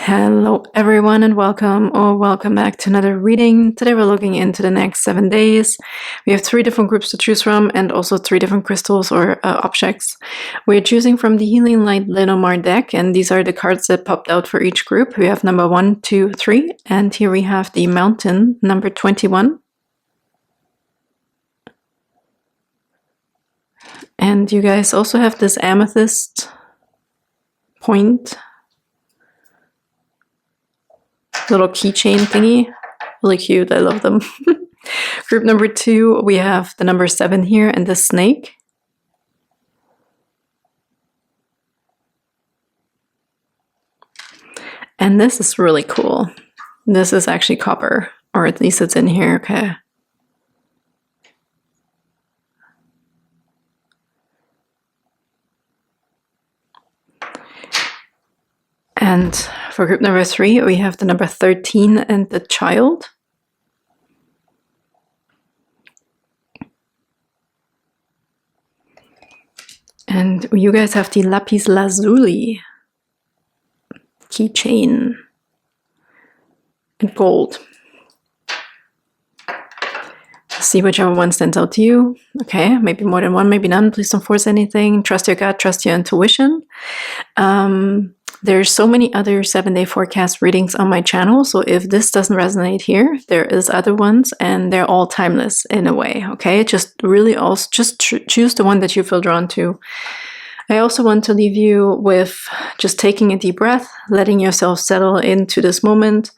Hello everyone and welcome or welcome back to another reading. Today we're looking into the next 7 days. We have 3 different groups to choose from and also 3 different crystals or objects. We're choosing from the Healing Light Lenormand deck, and these are the cards that popped out for each group. We have number 1, 2, 3, and here we have the Mountain, number 21. And you guys also have this amethyst point, little keychain thingy. Really cute, I love them. Group number 2, we have the number 7 here and the snake. And this is really cool. This is actually copper, or at least it's in here, okay. And for group number 3, we have the number 13 and the child. And you guys have the lapis lazuli keychain and gold. See whichever one stands out to you. Okay, maybe more than one, maybe none. Please don't force anything. Trust your gut, trust your intuition. There's so many other 7-day forecast readings on my channel, so if this doesn't resonate here, there is other ones, and they're all timeless in a way, okay? Just really also just choose the one that you feel drawn to. I also want to leave you with just taking a deep breath, letting yourself settle into this moment.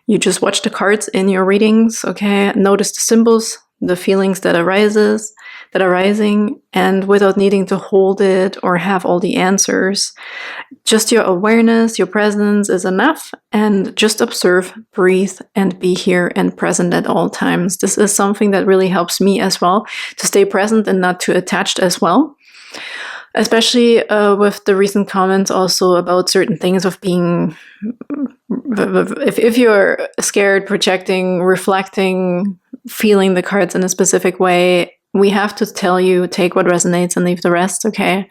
You just watch the cards in your readings, okay? Notice the symbols, the feelings that are rising, and without needing to hold it or have all the answers. Just your awareness, your presence is enough, and just observe, breathe, and be here and present at all times. This is something that really helps me as well, to stay present and not too attached as well. Especially with the recent comments also about certain things of being, if you're scared, projecting, reflecting, feeling the cards in a specific way, we have to tell you, take what resonates and leave the rest, okay?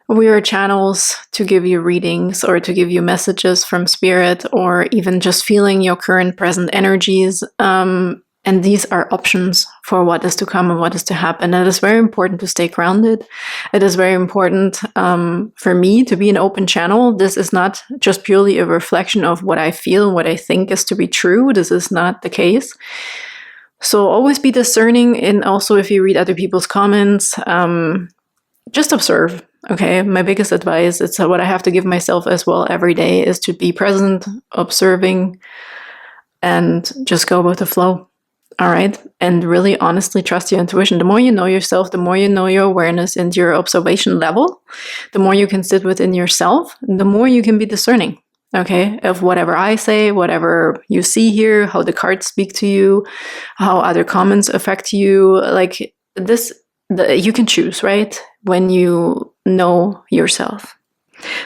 We are channels to give you readings or to give you messages from spirit, or even just feeling your current present energies. And these are options for what is to come and what is to happen. And it is very important to stay grounded. It is very important for me to be an open channel. This is not just purely a reflection of what I feel, what I think is to be true. This is not the case. So always be discerning, and also if you read other people's comments, just observe, okay? My biggest advice, it's what I have to give myself as well every day, is to be present, observing, and just go with the flow, all right? And really honestly trust your intuition. The more you know yourself, the more you know your awareness and your observation level, the more you can sit within yourself, the more you can be discerning. Okay, of whatever I say, whatever you see here, how the cards speak to you, how other comments affect you, like this, you can choose, right? When you know yourself.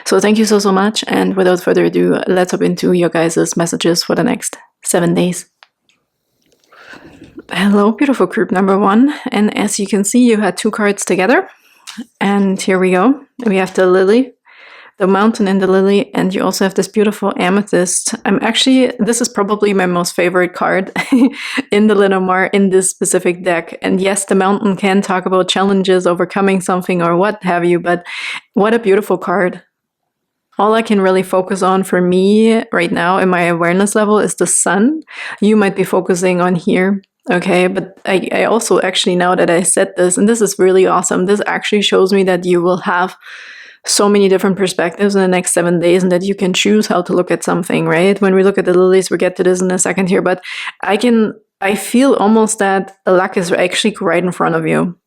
So thank you so much. And without further ado, let's hop into your guys' messages for the next 7 days. Hello, beautiful group number 1. And as you can see, you had 2 cards together. And here we go. We have the lily, the mountain and the lily, and you also have this beautiful amethyst. This is probably my most favorite card in the Lenormand in this specific deck. And yes, the mountain can talk about challenges, overcoming something or what have you, but what a beautiful card. All I can really focus on for me right now in my awareness level is the sun. You might be focusing on here. Okay, but I also actually, now that I said this, and this is really awesome, this actually shows me that you will have so many different perspectives in the next 7 days, and that you can choose how to look at something, right? When we look at the lilies, we get to this in a second here, but I feel almost that luck is actually right in front of you.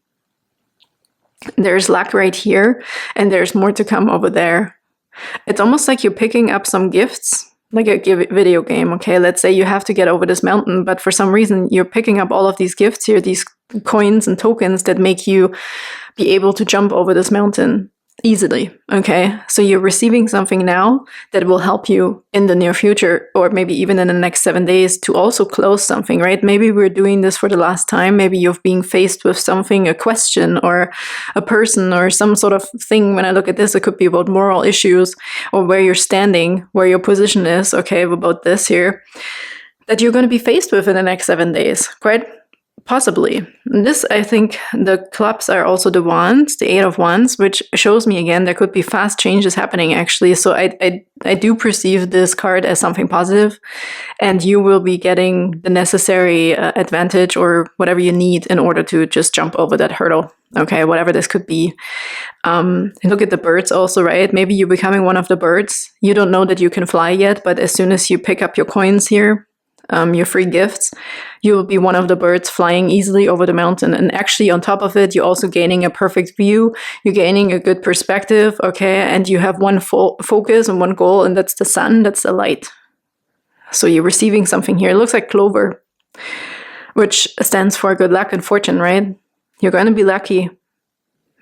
There's luck right here, and there's more to come over there. It's almost like you're picking up some gifts, like a video game, okay? Let's say you have to get over this mountain, but for some reason, you're picking up all of these gifts here, these coins and tokens that make you be able to jump over this mountain. easily. Okay, so you're receiving something now that will help you in the near future, or maybe even in the next 7 days, to also close something, right? Maybe we're doing this for the last time. Maybe you've been faced with something, a question or a person or some sort of thing. When I look at this, it could be about moral issues or where you're standing, where your position is, okay, about this here, that you're going to be faced with in the next 7 days, quite possibly. And this, I think, the clubs are also the wands, the 8 of wands, which shows me again there could be fast changes happening, actually. So I do perceive this card as something positive, and you will be getting the necessary advantage or whatever you need in order to just jump over that hurdle. Okay, whatever this could be. And look at the birds also, right? Maybe you're becoming one of the birds. You don't know that you can fly yet, but as soon as you pick up your coins here, your free gifts, you will be one of the birds flying easily over the mountain. And actually on top of it, you're also gaining a perfect view. You're gaining a good perspective, okay? And you have one focus and one goal, and that's the sun, that's the light. So you're receiving something here. It looks like clover, which stands for good luck and fortune, right? You're going to be lucky.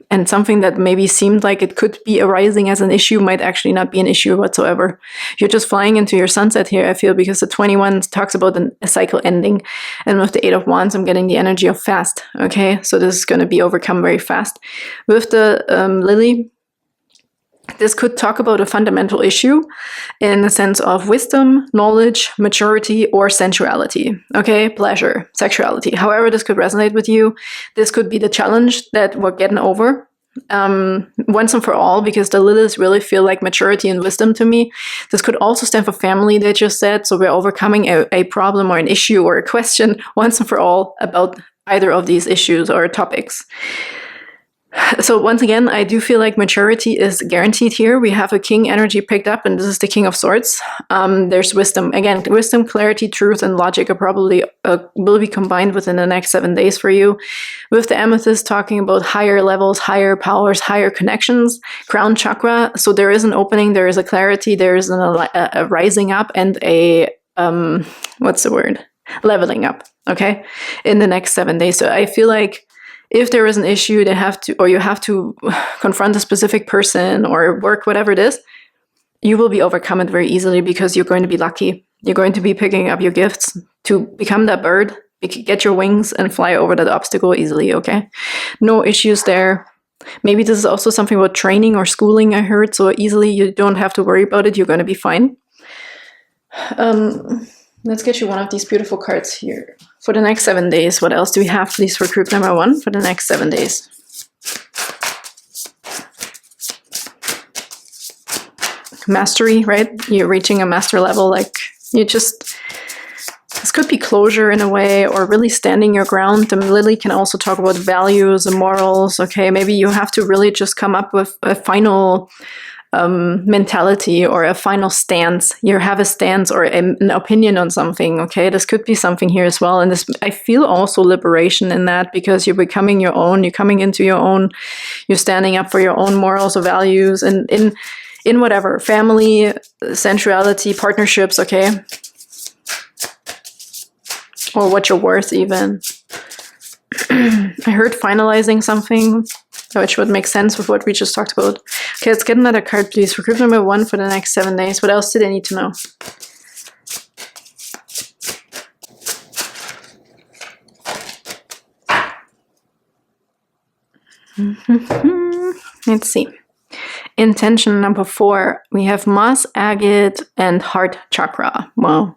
And something that maybe seemed like it could be arising as an issue might actually not be an issue whatsoever. You're just flying into your sunset here, I feel, because the 21 talks about a cycle ending. And with the 8 of wands, I'm getting the energy of fast. Okay, so this is going to be overcome very fast. With the lily, this could talk about a fundamental issue in the sense of wisdom, knowledge, maturity, or sensuality. Okay, pleasure, sexuality. However this could resonate with you, this could be the challenge that we're getting over once and for all, because the lilies really feel like maturity and wisdom to me. This could also stand for family, they just said. So we're overcoming a problem or an issue or a question once and for all about either of these issues or topics. So once again, I do feel like maturity is guaranteed here. We have a king energy picked up, and this is the King of Swords. There's wisdom. Again, wisdom, clarity, truth, and logic are probably will be combined within the next 7 days for you. With the amethyst talking about higher levels, higher powers, higher connections, crown chakra. So there is an opening, there is a clarity, there is a rising up and a, what's the word? Leveling up, okay? In the next 7 days. So I feel like if there is an issue, you have to confront a specific person or work, whatever it is, you will be overcome it very easily because you're going to be lucky. You're going to be picking up your gifts to become that bird, get your wings and fly over that obstacle easily, okay? No issues there. Maybe this is also something about training or schooling, I heard, so easily you don't have to worry about it. You're going to be fine. Let's get you one of these beautiful cards here. For the next 7 days, what else do we have, please, for group number 1 for the next 7 days? Mastery, right? You're reaching a master level, like this could be closure in a way, or really standing your ground. The lily can also talk about values and morals, okay? Maybe you have to really just come up with a final mentality or a final stance. You have a stance or an opinion on something, okay? This could be something here as well. And this, I feel also liberation in that, because you're becoming your own, you're coming into your own, you're standing up for your own morals or values, and in whatever, family, sensuality, partnerships, okay? Or what you're worth even. I heard finalizing something, which would make sense with what we just talked about. Okay, let's get another card, please, for group number 1 for the next 7 days. What else do they need to know? Let's see. Intention number 4, we have moss, agate, and heart chakra. Wow.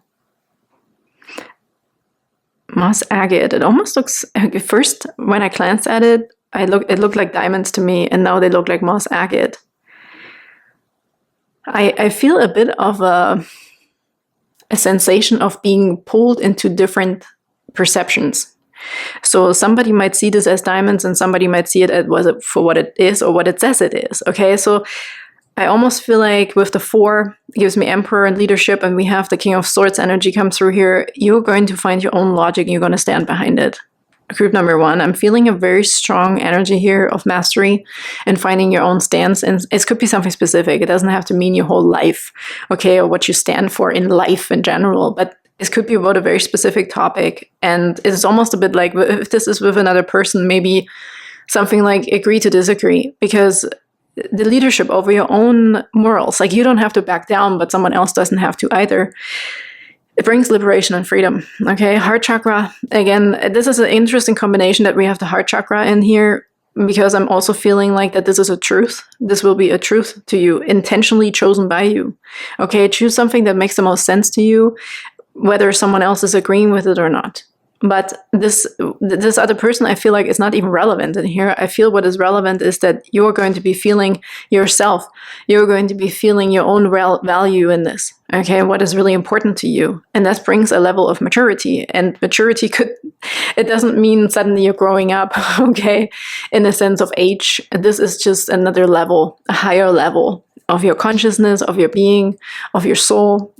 Moss agate. It almost looks, at first when I glanced at it, it looked like diamonds to me, and now they look like moss agate. I feel a bit of a sensation of being pulled into different perceptions. So somebody might see this as diamonds, and somebody might see it for what it is or what it says it is. Okay, so I almost feel like with the 4, it gives me Emperor and leadership, and we have the King of Swords energy come through here. You're going to find your own logic, and you're going to stand behind it. Group number 1, I'm feeling a very strong energy here of mastery and finding your own stance. And it could be something specific. It doesn't have to mean your whole life, okay, or what you stand for in life in general, but it could be about a very specific topic. And it's almost a bit like, if this is with another person, maybe something like agree to disagree, because the leadership over your own morals. Like, you don't have to back down, but someone else doesn't have to either. It brings liberation and freedom. Okay, heart chakra. Again, this is an interesting combination that we have the heart chakra in here, because I'm also feeling like that this is a truth. This will be a truth to you, intentionally chosen by you. Okay, choose something that makes the most sense to you, whether someone else is agreeing with it or not. But this other person, I feel like, is not even relevant in here. I feel what is relevant is that you're going to be feeling yourself. You're going to be feeling your own value in this. Okay, what is really important to you. And that brings a level of maturity. And maturity it doesn't mean suddenly you're growing up, okay, in the sense of age. This is just another level, a higher level of your consciousness, of your being, of your soul,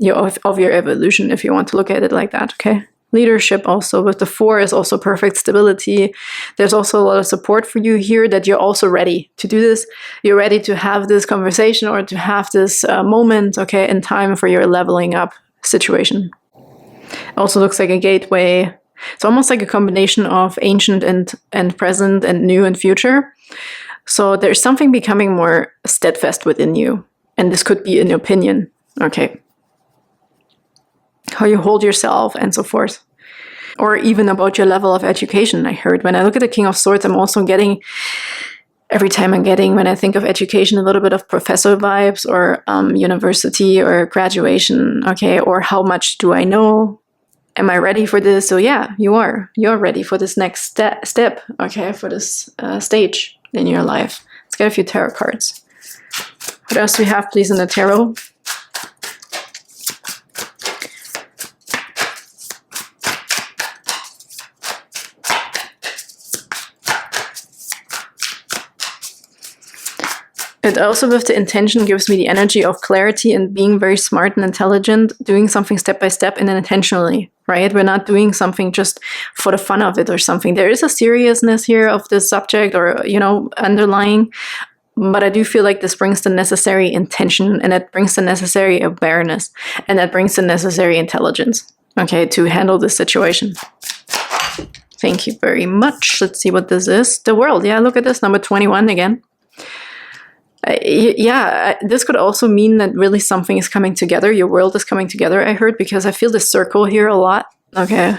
of your evolution, if you want to look at it like that, okay? Leadership also with the 4 is also perfect stability. There's also a lot of support for you here, that you're also ready to do this. You're ready to have this conversation or to have this moment, okay, in time for your leveling up situation. Also looks like a gateway. It's almost like a combination of ancient and present and new and future. So there's something becoming more steadfast within you. And this could be an opinion, okay? How you hold yourself and so forth. Or even about your level of education, I heard. When I look at the King of Swords, I'm also getting, every time when I think of education, a little bit of professor vibes, or university or graduation, okay? Or how much do I know? Am I ready for this? So yeah, you are. You're ready for this next step, okay? For this stage in your life. Let's get a few tarot cards. What else do we have, please, in the tarot? It also, with the intention, gives me the energy of clarity and being very smart and intelligent, doing something step by step and intentionally, right? We're not doing something just for the fun of it or something. There is a seriousness here of this subject, or, underlying, but I do feel like this brings the necessary intention, and it brings the necessary awareness, and that brings the necessary intelligence, okay, to handle this situation. Thank you very much. Let's see what this is. The World. Yeah, look at this, number 21 again. This could also mean that really something is coming together. Your world is coming together, I heard, because I feel the circle here a lot, okay,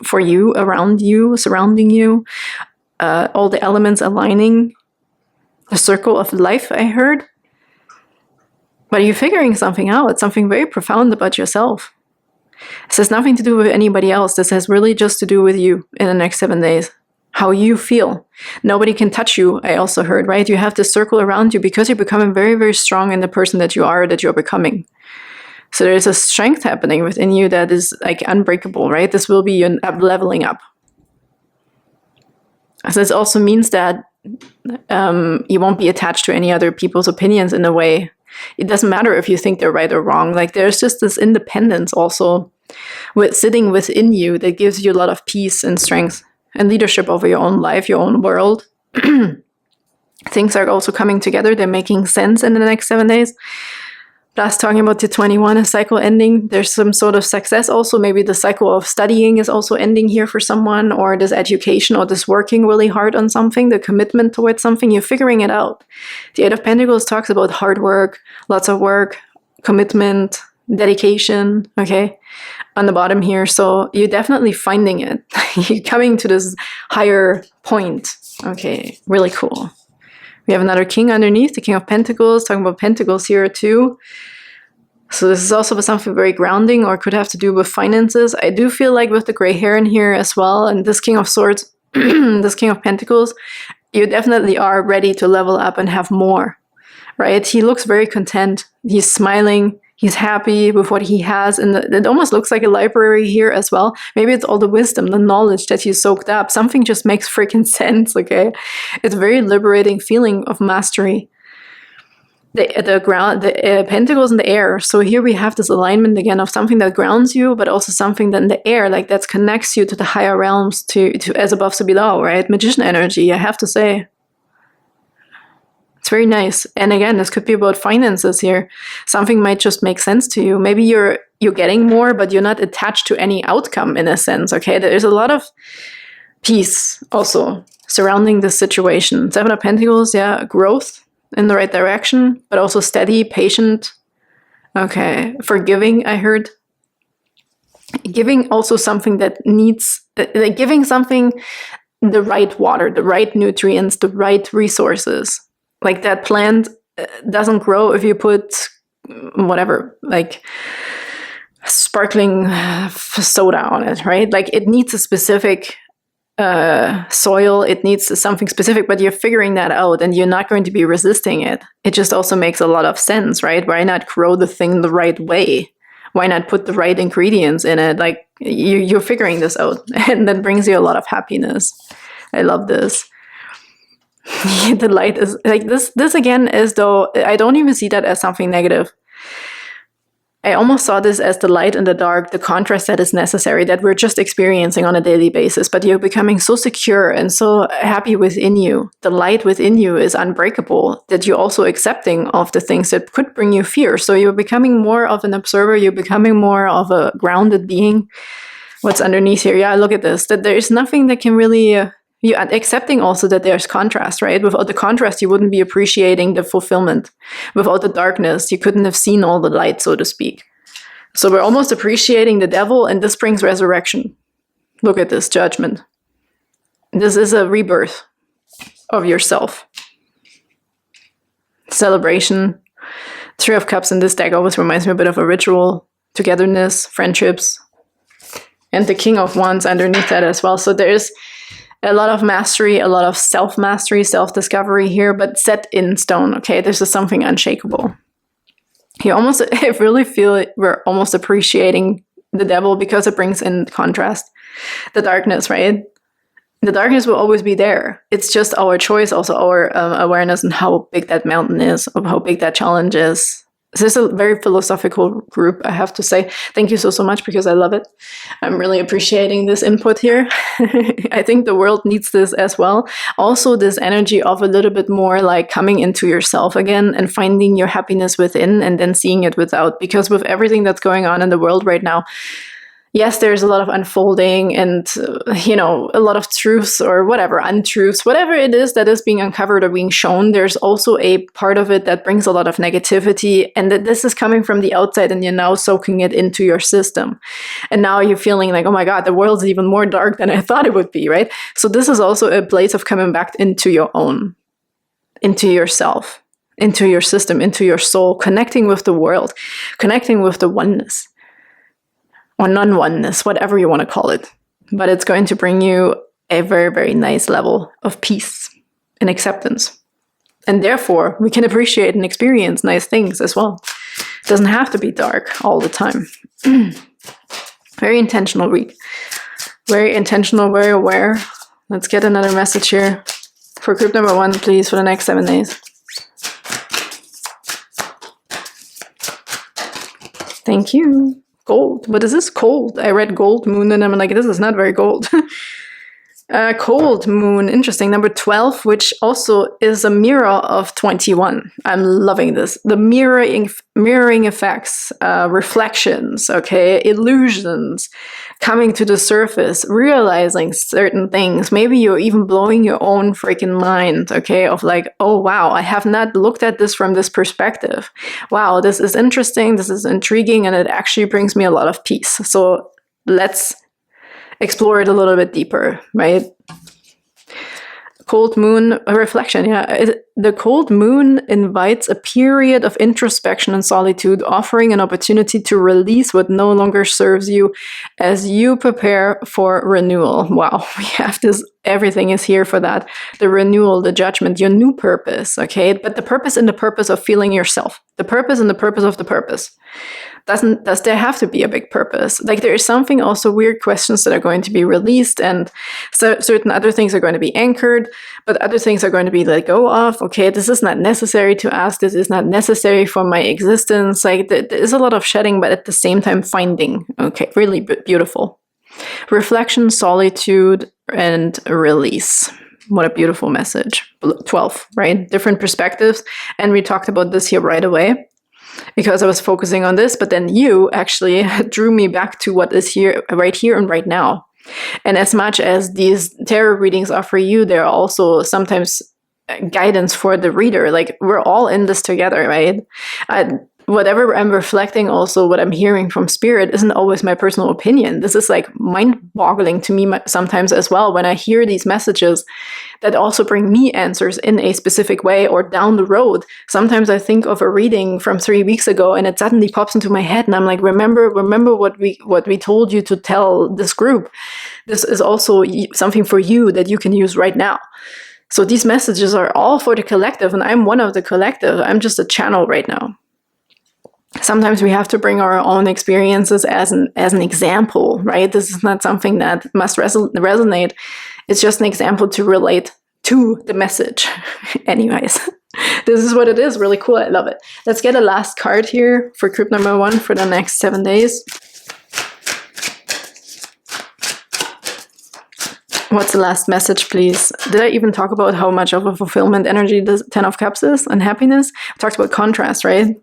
for you, around you, surrounding you, all the elements aligning, the circle of life, I heard. But you're figuring something out. It's something very profound about yourself. This has nothing to do with anybody else. This has really just to do with you in the next 7 days. How you feel. Nobody can touch you, I also heard, right? You have this circle around you because you're becoming very, very strong in the person that you're becoming. So there's a strength happening within you that is like unbreakable, right? This will be your leveling up. So this also means that you won't be attached to any other people's opinions in a way. It doesn't matter if you think they're right or wrong. Like, there's just this independence also sitting within you that gives you a lot of peace and strength. And leadership over your own life, your own world. Things are also coming together. They're making sense in the next 7 days. Plus, talking about the 21, a cycle ending. There's some sort of success also. Maybe the cycle of studying is also ending here for someone, or this education, or this working really hard on something, the commitment towards something. You're figuring it out. The 8 of Pentacles talks about hard work, lots of work, commitment, dedication, okay, on the bottom here. So you're definitely finding it. You're coming to this higher point. Okay, really cool. We have another king underneath, the King of Pentacles, talking about pentacles here too. So this is also something very grounding, or could have to do with finances. I do feel like with the gray hair in here as well, and this King of Swords, this King of Pentacles, you definitely are ready to level up and have more, right? He looks very content. He's smiling. He's happy with what he has, and it almost looks like a library here as well. Maybe it's all the wisdom, the knowledge that he's soaked up. Something just makes freaking sense, okay? It's a very liberating feeling of mastery. The pentacles in the air. So here we have this alignment again of something that grounds you, but also something that in the air, like that connects you to the higher realms, to as above, so below, right? Magician energy, I have to say. It's very nice. And again, this could be about finances here. Something might just make sense to you. Maybe you're getting more, but you're not attached to any outcome in a sense, okay? There's a lot of peace also surrounding this situation. 7 of Pentacles, yeah, growth. in the right direction, but also steady, patient. Okay, forgiving, I heard. Giving also something that needs, giving something the right water, the right nutrients, the right resources. Like that plant doesn't grow if you put whatever, like sparkling soda on it, right? Like it needs a specific soil, it needs something specific, but you're figuring that out and you're not going to be resisting it. It just also makes a lot of sense, right? Why not grow the thing the right way? Why not put the right ingredients in it? Like you're figuring this out, and that brings you a lot of happiness. I love this. The light is like this again, as though I don't even see that as something negative. I almost saw this as the light and the dark, the contrast that is necessary, that we're just experiencing on a daily basis, but you're becoming so secure and so happy within you. The light within you is unbreakable, that you're also accepting of the things that could bring you fear. So you're becoming more of an observer, you're becoming more of a grounded being. What's underneath here? Yeah, look at this, that there is nothing that can really... you're accepting also that there's contrast, right? Without the contrast, you wouldn't be appreciating the fulfillment. Without the darkness, you couldn't have seen all the light, so to speak. So we're almost appreciating the devil, and this brings resurrection. Look at this judgment. This is a rebirth of yourself. Celebration. Three of Cups in this deck always reminds me a bit of a ritual. Togetherness, friendships. And the King of Wands underneath that as well. So there's a lot of mastery, a lot of self-mastery, self-discovery here, but set in stone, okay? This is something unshakable. I really feel we're almost appreciating the devil because it brings in contrast. The darkness, right? The darkness will always be there. It's just our choice, also our awareness and how big that mountain is, of how big that challenge is. This is a very philosophical group, I have to say. Thank you so much, because I love it. I'm really appreciating this input here. I think the world needs this as well. Also, this energy of a little bit more like coming into yourself again and finding your happiness within and then seeing it without. Because with everything that's going on in the world right now, yes, there's a lot of unfolding and, a lot of truths or whatever, untruths, whatever it is that is being uncovered or being shown. There's also a part of it that brings a lot of negativity, and that this is coming from the outside and you're now soaking it into your system. And now you're feeling like, oh my God, the world's even more dark than I thought it would be, right? So this is also a place of coming back into your own, into yourself, into your system, into your soul, connecting with the world, connecting with the oneness. Or non-oneness, whatever you want to call it. But it's going to bring you a very, very nice level of peace and acceptance. And therefore, we can appreciate and experience nice things as well. It doesn't have to be dark all the time. Very intentional week. Very intentional, very aware. Let's get another message here. For group number 1, please, for the next 7 days. Thank you. Gold. What is this? Cold. I read gold moon and I'm like, this is not very gold. Cold moon. Interesting. Number 12, which also is a mirror of 21. I'm loving this. The mirroring effects, reflections, okay, illusions, coming to the surface, realizing certain things. Maybe you're even blowing your own freaking mind, okay, of like, oh wow, I have not looked at this from this perspective. Wow, this is interesting, this is intriguing, and it actually brings me a lot of peace. So let's explore it a little bit deeper, right? Cold moon reflection, yeah. The cold moon invites a period of introspection and solitude, offering an opportunity to release what no longer serves you as you prepare for renewal. Wow, we have this, everything is here for that. The renewal, the judgment, your new purpose, okay? But the purpose and the purpose of feeling yourself. The purpose and the purpose of the purpose. Does there have to be a big purpose? Like there is something also weird questions that are going to be released, and so certain other things are going to be anchored, but other things are going to be let go of. Okay, this is not necessary to ask. This is not necessary for my existence. Like there is a lot of shedding, but at the same time finding. Okay, really beautiful. Reflection, solitude, and release. What a beautiful message. 12, right? Different perspectives. And we talked about this here right away, because I was focusing on this, but then you actually drew me back to what is here and right now. And as much as these tarot readings are for you, they're also sometimes guidance for the reader. Like, we're all in this together, right? Whatever I'm reflecting, also what I'm hearing from spirit isn't always my personal opinion. This is like mind-boggling to me sometimes as well, when I hear these messages that also bring me answers in a specific way or down the road. Sometimes I think of a reading from 3 weeks ago and it suddenly pops into my head and I'm like, remember what we told you to tell this group. This is also something for you that you can use right now. So these messages are all for the collective, and I'm one of the collective. I'm just a channel right now. Sometimes we have to bring our own experiences as an example, right? This is not something that must resonate. It's just an example to relate to the message. Anyways, this is what it is. Really cool. I love it. Let's get a last card here for group number 1 for the next 7 days. What's the last message, please? Did I even talk about how much of a fulfillment energy the 10 of Cups is and happiness? I talked about contrast, right?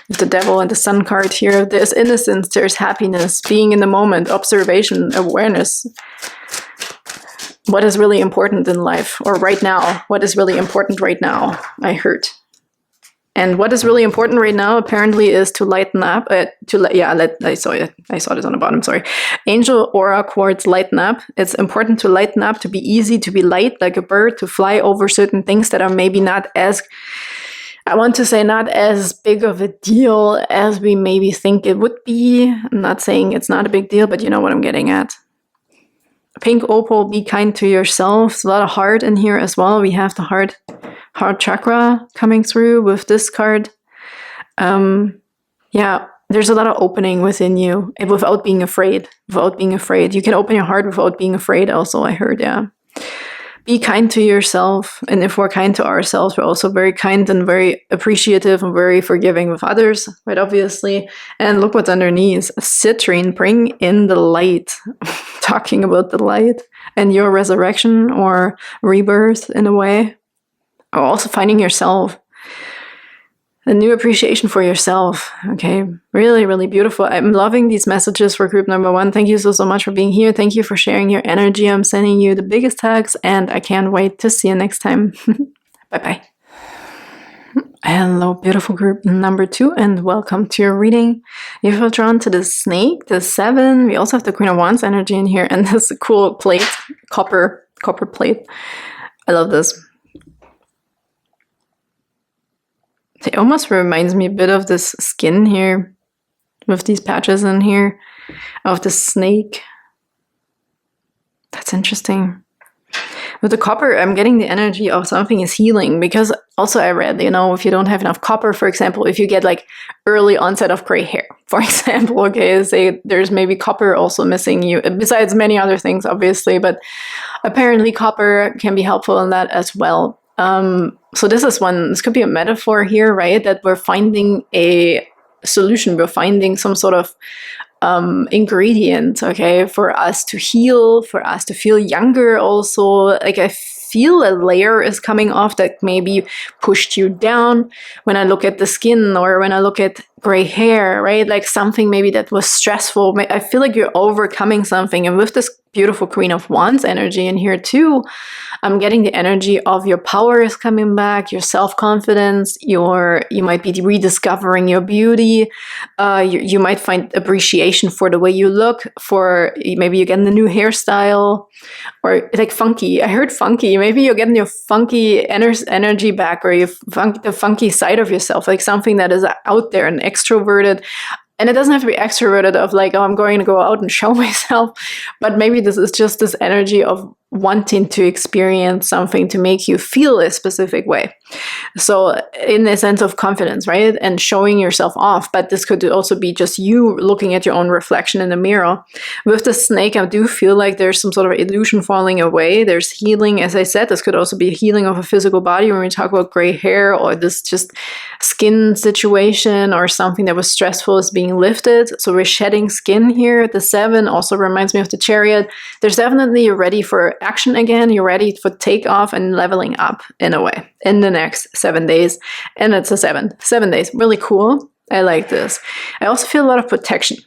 The Devil and the Sun card here. There's innocence, there's happiness, being in the moment, observation, awareness. What is really important in life, or right now? What is really important right now? I heard. And what is really important right now, apparently, is to lighten up. I saw it. I saw this on the bottom. Sorry. Angel Aura Quartz, lighten up. It's important to lighten up, to be easy, to be light like a bird, to fly over certain things that are maybe not as, I want to say, not as big of a deal as we maybe think it would be. I'm not saying it's not a big deal, but you know what I'm getting at. Pink Opal, be kind to yourself. There's a lot of heart in here as well. We have the heart chakra coming through with this card. Yeah, there's a lot of opening within you without being afraid. You can open your heart without being afraid also, I heard, yeah. Be kind to yourself. And if we're kind to ourselves, we're also very kind and very appreciative and very forgiving with others, right? Obviously. And look what's underneath. Citrine, bring in the light. Talking about the light and your resurrection or rebirth in a way. Or also finding yourself. A new appreciation for yourself. Okay, really, really beautiful. I'm loving these messages for group number 1. Thank you so much for being here. Thank you for sharing your energy. I'm sending you the biggest hugs, and I can't wait to see you next time. Bye-bye. Hello, beautiful group number 2, and welcome to your reading. You feel drawn to the snake, the 7. We also have the Queen of Wands energy in here, and this cool plate, copper plate. I love this. It almost reminds me a bit of this skin here, with these patches in here, of the snake. That's interesting. With the copper, I'm getting the energy of something is healing, because also I read, if you don't have enough copper, for example, if you get like early onset of gray hair, for example, okay, say there's maybe copper also missing you, besides many other things, obviously, but apparently copper can be helpful in that as well. So this could be a metaphor here, right? That we're finding a solution, we're finding some sort of ingredient, okay, for us to heal, for us to feel younger also. Like I feel a layer is coming off that maybe pushed you down when I look at the skin or when I look at gray hair, right? Like something maybe that was stressful. I feel like you're overcoming something. And with this beautiful Queen of Wands energy in here too, I'm getting the energy of your power is coming back, your self-confidence, you might be rediscovering your beauty, you might find appreciation for the way you look, for maybe you're getting a new hairstyle, or like funky. I heard funky. Maybe you're getting your funky energy back, or the funky side of yourself, like something that is out there and extroverted. And it doesn't have to be extroverted of like, oh, I'm going to go out and show myself. But maybe this is just this energy of wanting to experience something to make you feel a specific way. So in a sense of confidence, right? And showing yourself off. But this could also be just you looking at your own reflection in the mirror. With the snake, I do feel like there's some sort of illusion falling away. There's healing. As I said, this could also be a healing of a physical body when we talk about gray hair or this just skin situation or something that was stressful is being lifted. So we're shedding skin here. The 7 also reminds me of the Chariot. There's definitely you're ready for action again. You're ready for takeoff and leveling up in a way in the next 7 days. And it's a 7 days. Really cool. I like this. I also feel a lot of protection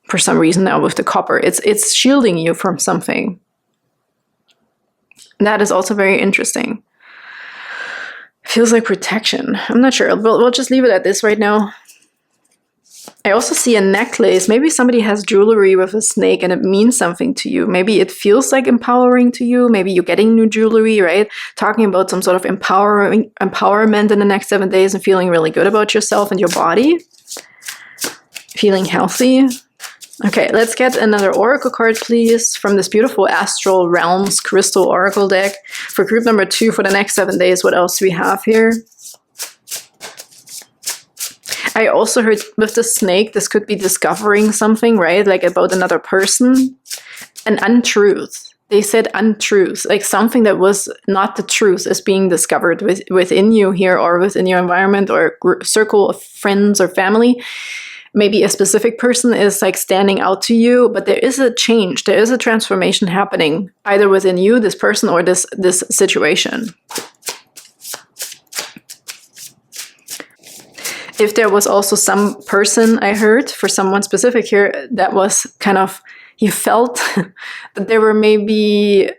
for some reason now with the copper. It's shielding you from something. That is also very interesting. Feels like protection. I'm not sure. We'll just leave it at this right now. I also see a necklace. Maybe somebody has jewelry with a snake and it means something to you. Maybe it feels like empowering to you. Maybe you're getting new jewelry, right? Talking about some sort of empowerment in the next 7 days and feeling really good about yourself and your body. Feeling healthy. Okay, let's get another oracle card, please, from this beautiful Astral Realms Crystal Oracle deck. For group number 2 for the next 7 days, what else do we have here? I also heard with the snake, this could be discovering something, right? Like about another person. An untruth. They said untruth, like something that was not the truth is being discovered within you here or within your environment or circle of friends or family. Maybe a specific person is like standing out to you, but there is a change, there is a transformation happening either within you, this person, or this situation. If there was also some person, I heard, for someone specific here, that was kind of, you felt that they were maybe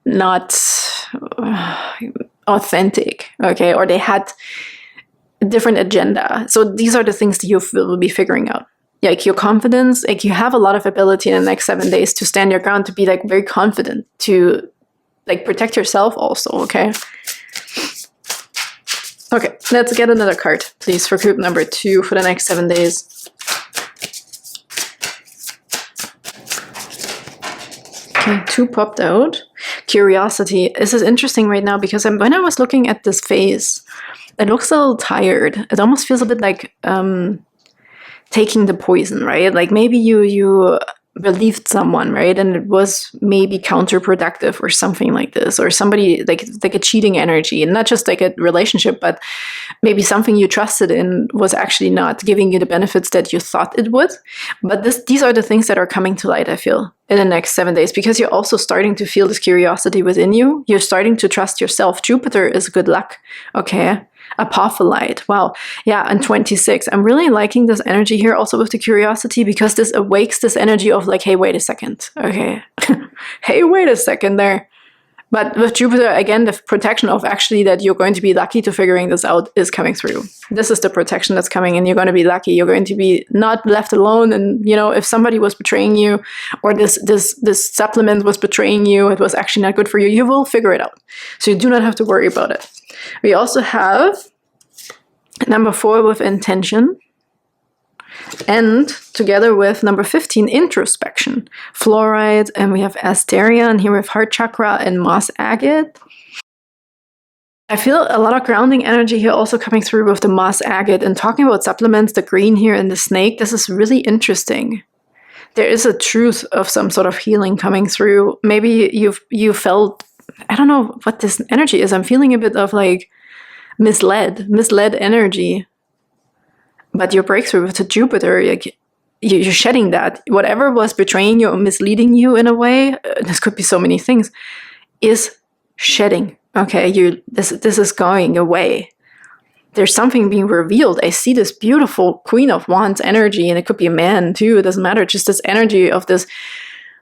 not authentic, okay, or they had a different agenda. So these are the things that you will be figuring out. Like your confidence, like you have a lot of ability in the next 7 days to stand your ground, to be like very confident, to like protect yourself also, okay? Okay, let's get another card, please, for group number 2 for the next 7 days. Okay, 2 popped out. Curiosity. This is interesting right now because when I was looking at this face, it looks a little tired. It almost feels a bit like taking the poison, right? Like maybe you believed someone, right? And it was maybe counterproductive or something like this, or somebody like a cheating energy, and not just like a relationship, but maybe something you trusted in was actually not giving you the benefits that you thought it would. But these are the things that are coming to light, I feel, in the next 7 days, because you're also starting to feel this curiosity within you. You're starting to trust yourself. Jupiter is good luck, okay? Apophyllite. Wow. Yeah, and 26. I'm really liking this energy here also with the curiosity, because this awakes this energy of like, hey, wait a second. Okay. Hey, wait a second there. But with Jupiter, again, the protection of actually that you're going to be lucky to figuring this out is coming through. This is the protection that's coming, and you're going to be lucky. You're going to be not left alone. And, you know, if somebody was betraying you, or this supplement was betraying you, it was actually not good for you, you will figure it out. So you do not have to worry about it. We also have number 4 with intention. And together with number 15, introspection, fluoride, and we have asteria, and here we have heart chakra and moss agate. I feel a lot of grounding energy here also coming through with the moss agate, and talking about supplements, the green here and the snake. This is really interesting. There is a truth of some sort of healing coming through. Maybe you felt, I don't know what this energy is. I'm feeling a bit of like misled energy. But your breakthrough with the Jupiter, like, you're shedding that. Whatever was betraying you or misleading you in a way, this could be so many things, is shedding. Okay, this is going away. There's something being revealed. I see this beautiful Queen of Wands energy, and it could be a man too. It doesn't matter. Just this energy of this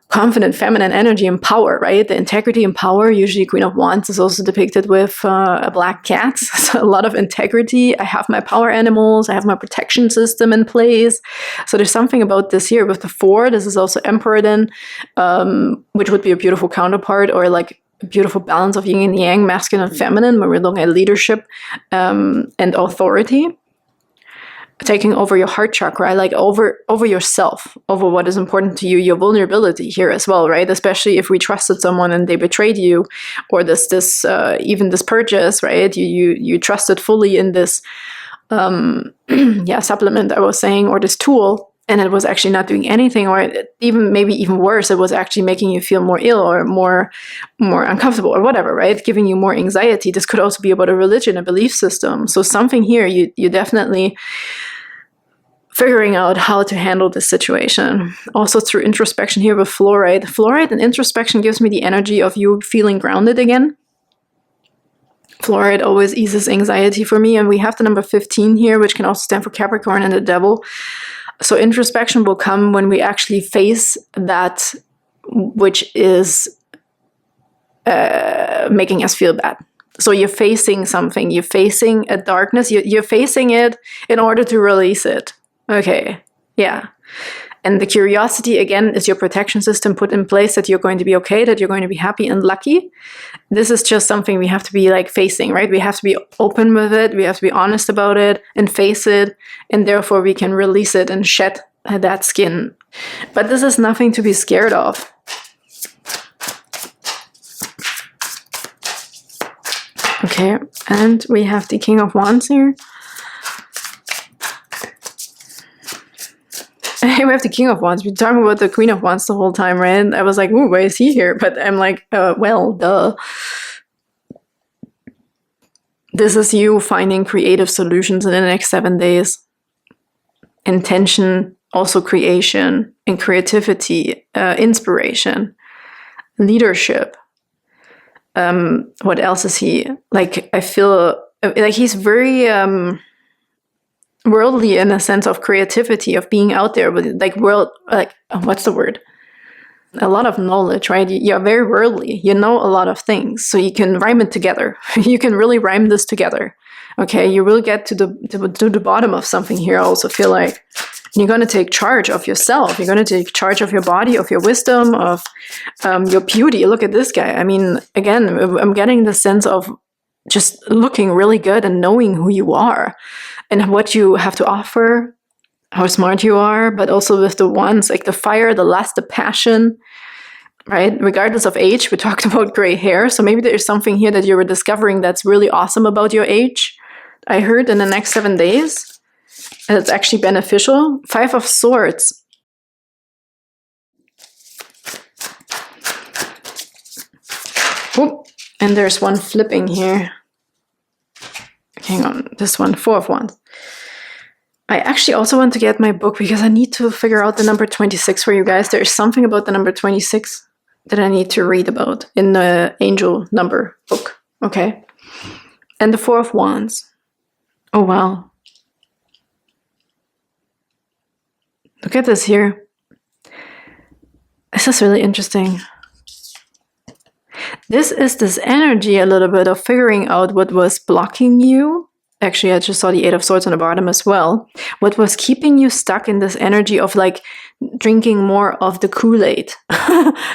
confident feminine energy and power, right? The integrity and power. Usually Queen of Wands is also depicted with a black cat. So a lot of integrity. I have my power animals. I have my protection system in place. So there's something about this here with the 4. This is also Emperor then, which would be a beautiful counterpart, or like a beautiful balance of yin and yang, masculine and feminine, when we're looking at leadership and authority. Taking over your heart chakra, like over yourself, over what is important to you, your vulnerability here as well, right? Especially if we trusted someone and they betrayed you, or even this purchase, right? You trusted fully in this supplement I was saying, or this tool, and it was actually not doing anything, or maybe even worse, it was actually making you feel more ill or more uncomfortable or whatever, right? Giving you more anxiety. This could also be about a religion, a belief system. So something here, you definitely figuring out how to handle this situation. Also through introspection here with fluoride. Fluoride and introspection gives me the energy of you feeling grounded again. Fluoride always eases anxiety for me. And we have the number 15 here, which can also stand for Capricorn and the devil. So introspection will come when we actually face that which is making us feel bad. So you're facing something. You're facing a darkness. You're facing it in order to release it. Okay. Yeah. And the curiosity, again, is your protection system put in place that you're going to be okay, that you're going to be happy and lucky. This is just something we have to be like facing, right? We have to be open with it. We have to be honest about it and face it. And therefore we can release it and shed that skin. But this is nothing to be scared of. Okay, and we have the King of Wands here. Hey, we have the King of Wands. We're talking about the Queen of Wands the whole time, right? I was like, ooh, why is he here? But I'm like, well, duh. This is you finding creative solutions in the next 7 days. Intention, also creation, and creativity, inspiration, leadership. What else is he? Like, I feel like he's very worldly in a sense of creativity, of being out there with like what's the word? A lot of knowledge, right? You're very worldly. You know a lot of things, so you can rhyme it together. You can really rhyme this together. Okay, you will get to the bottom of something here. I also feel like you're going to take charge of yourself. You're going to take charge of your body, of your wisdom, of your beauty. Look at this guy. I mean, again, I'm getting the sense of just looking really good and knowing who you are and what you have to offer, how smart you are, but also with the ones like the fire, the lust, the passion, right? Regardless of age, we talked about gray hair. So maybe there's something here that you were discovering that's really awesome about your age. I heard in the next 7 days. And it's actually beneficial. 5 of Swords. Oh, and there's one flipping here. Hang on, this one, 4 of Wands. I actually also want to get my book because I need to figure out the number 26 for you guys. There's something about the number 26 that I need to read about in the angel number book. Okay. And the 4 of Wands. Oh, wow. Look at this here. This is really interesting. This is this energy a little bit of figuring out what was blocking you. Actually, I just saw the 8 of Swords on the bottom as well. What was keeping you stuck in this energy of like drinking more of the Kool-Aid.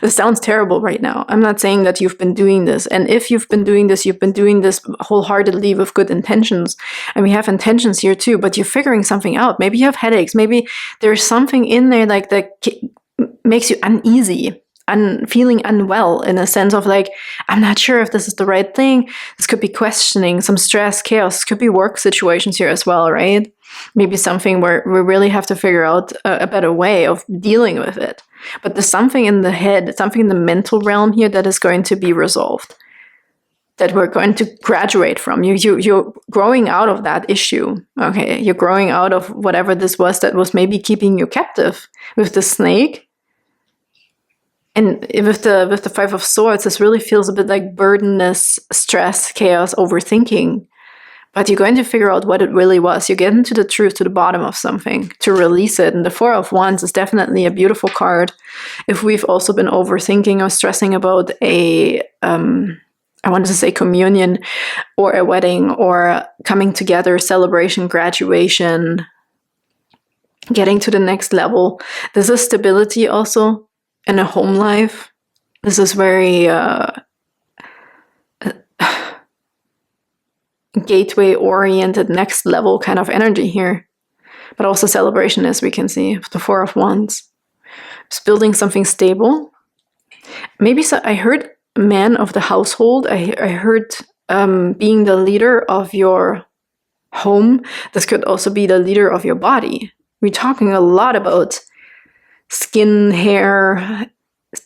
It sounds terrible right now. I'm not saying that you've been doing this. And if you've been doing this, you've been doing this wholeheartedly with good intentions. And we have intentions here too, but you're figuring something out. Maybe you have headaches. Maybe there's something in there like that makes you uneasy. Feeling unwell in a sense of like, I'm not sure if this is the right thing. This could be questioning, some stress, chaos. This could be work situations here as well, right? Maybe something where we really have to figure out a better way of dealing with it. But there's something in the head, something in the mental realm here that is going to be resolved, that we're going to graduate from. You're growing out of that issue, okay? You're growing out of whatever this was that was maybe keeping you captive with the snake. And with the 5 of Swords, this really feels a bit like burdenous, stress, chaos, overthinking. But you're going to figure out what it really was. You're getting to the truth, to the bottom of something, to release it. And the 4 of Wands is definitely a beautiful card. If we've also been overthinking or stressing about I wanted to say communion or a wedding or coming together, celebration, graduation, getting to the next level. This is stability also. In a home life, this is very gateway-oriented, next level kind of energy here. But also celebration, as we can see, with the 4 of Wands. It's building something stable. Maybe so. I heard man of the household. I heard being the leader of your home. This could also be the leader of your body. We're talking a lot about skin, hair,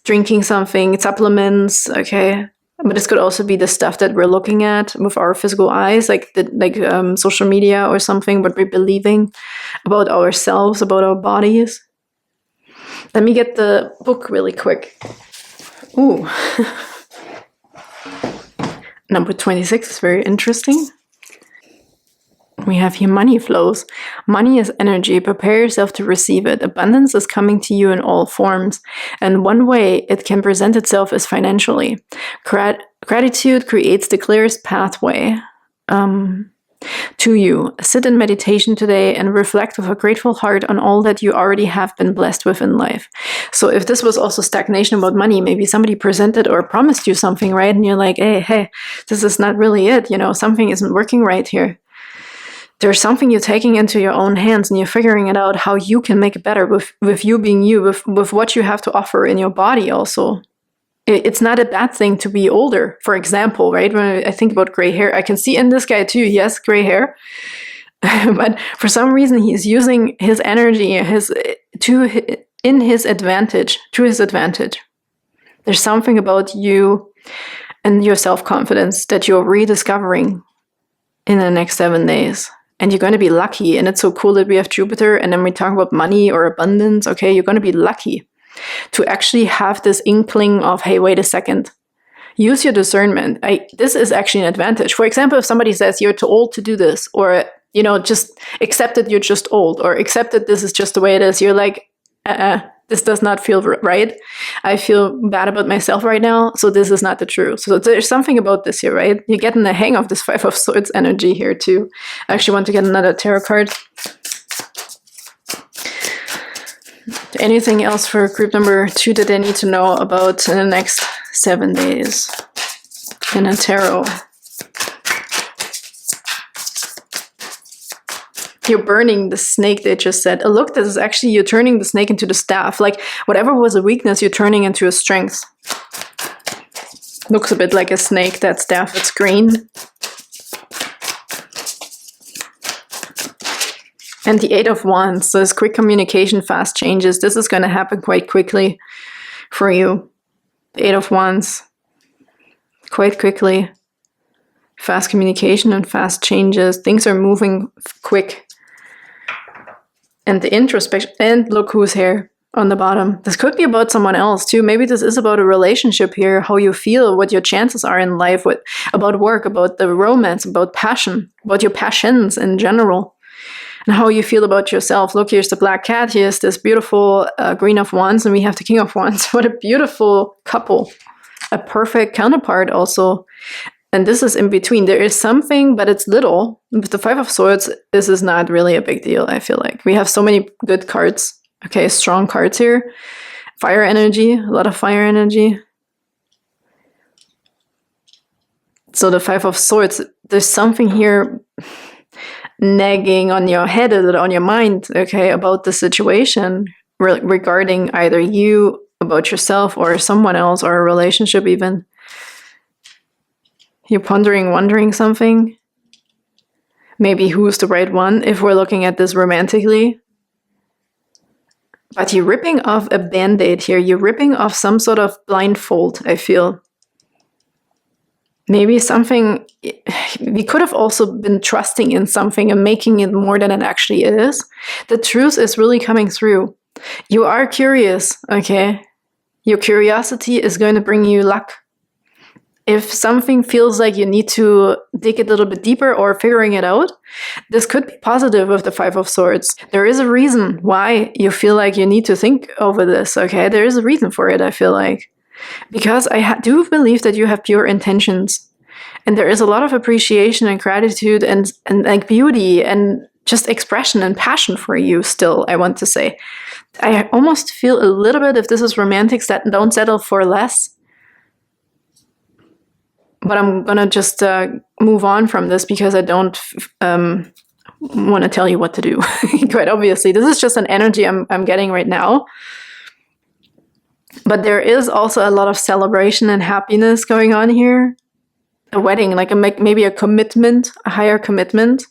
drinking something, supplements, okay? But this could also be the stuff that we're looking at with our physical eyes, like social media or something, what we're believing about ourselves, about our bodies. Let me get the book really quick. Ooh. Number 26 is very interesting. We have here money flows. Money is energy. Prepare yourself to receive it. Abundance is coming to you in all forms. And one way it can present itself is financially. Gratitude creates the clearest pathway to you. Sit in meditation today and reflect with a grateful heart on all that you already have been blessed with in life. So if this was also stagnation about money, maybe somebody presented or promised you something, right? And you're like, hey, this is not really it. Something isn't working right here. There's something you're taking into your own hands and you're figuring it out how you can make it better with you being you, with what you have to offer in your body also. It's not a bad thing to be older, for example, right? When I think about gray hair, I can see in this guy too, yes, gray hair. But for some reason, he's using his energy to his advantage. There's something about you and your self-confidence that you're rediscovering in the next 7 days. And you're going to be lucky. And it's so cool that we have Jupiter. And then we talk about money or abundance. Okay, you're going to be lucky to actually have this inkling of, hey, wait a second. Use your discernment. This is actually an advantage. For example, if somebody says you're too old to do this, or, just accept that you're just old, or accept that this is just the way it is. You're like, this does not feel right. I feel bad about myself right now, so this is not the truth. So there's something about this here, right? You're getting the hang of this Five of Swords energy here too. I actually want to get another tarot card. Anything else for group number 2 that they need to know about in the next 7 days in a tarot? You're burning the snake, they just said. Oh, look, this is actually, you're turning the snake into the staff. Like, whatever was a weakness, you're turning into a strength. Looks a bit like a snake, that staff. It's green. And the Eight of Wands. So it's quick communication, fast changes. This is going to happen quite quickly for you. Eight of Wands. Quite quickly. Fast communication and fast changes. Things are moving quick. And the introspection, and look who's here on the bottom. This could be about someone else too. Maybe this is about a relationship here, how you feel, what your chances are in life, about work, about the romance, about passion, about your passions in general, and how you feel about yourself. Look, here's the black cat. Here's this beautiful Queen of Wands, and we have the King of Wands. What a beautiful couple. A perfect counterpart also. And this is in between. There is something, but it's little. With the Five of Swords, this is not really a big deal, I feel like. We have so many good cards. Okay, strong cards here. Fire energy, a lot of fire energy. So the Five of Swords, there's something here nagging on your head, on your mind, okay, about the situation regarding either you, about yourself, or someone else, or a relationship even. You're pondering, wondering something. Maybe who's the right one, if we're looking at this romantically. But you're ripping off a band-aid here. You're ripping off some sort of blindfold, I feel. Maybe something, we could have also been trusting in something and making it more than it actually is. The truth is really coming through. You are curious, okay? Your curiosity is going to bring you luck. If something feels like you need to dig a little bit deeper or figuring it out, this could be positive with the Five of Swords. There is a reason why you feel like you need to think over this, okay? There is a reason for it, I feel like. Because I do believe that you have pure intentions. And there is a lot of appreciation and gratitude and like beauty and just expression and passion for you still, I want to say. I almost feel a little bit, if this is romantics, that don't settle for less. But I'm going to just move on from this because I don't want to tell you what to do. Quite obviously. This is just an energy I'm getting right now. But there is also a lot of celebration and happiness going on here. A wedding, like maybe a commitment, a higher commitment